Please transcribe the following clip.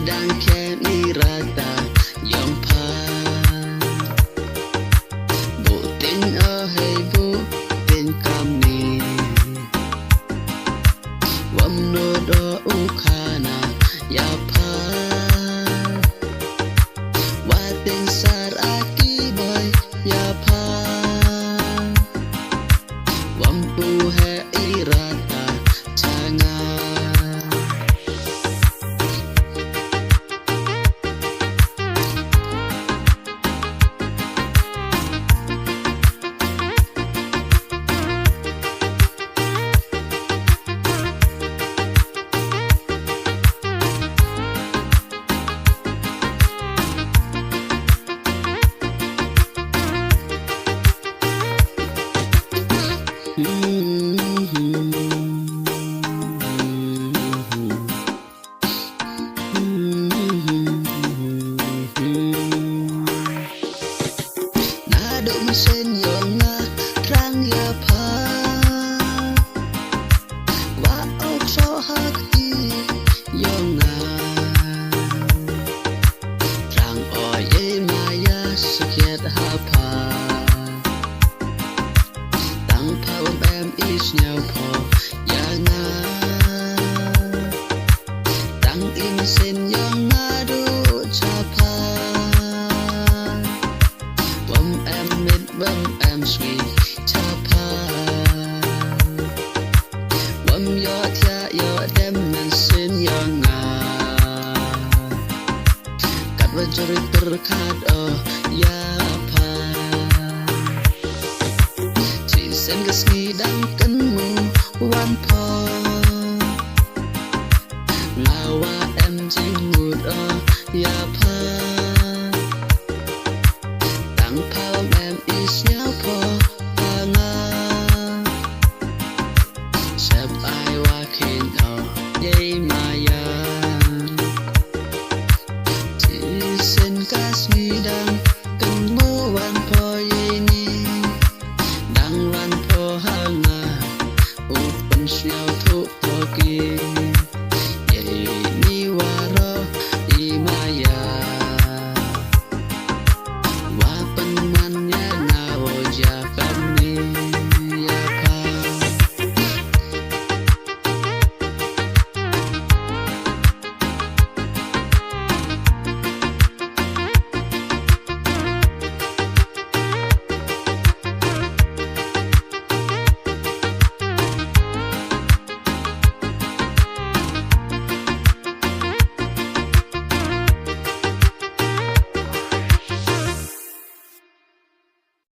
đang khe ni ra ta dòng pha bộ tin ở hay vô tên cam ni vâm nô đo u khana ya pha wa tên sar aki boy ya pha vâm pu he irata changa Đụng sen nhọn nga rang ya pha và ốc so hắc đi nhọn nga rang oi ye maya sukiet ha pha tăng pha em is nhau pho ya nga tăng im sen nhọn nga du cha pha bấm em sweet cha pa bấm yo thia yo đem mình xin yo nga cắt bên cho rít terkhad ya pa chỉ sen gas nghi đang cân mu wan po ngawa em jing mut ya pa em is nhau po nga sep ai wa khin ye ma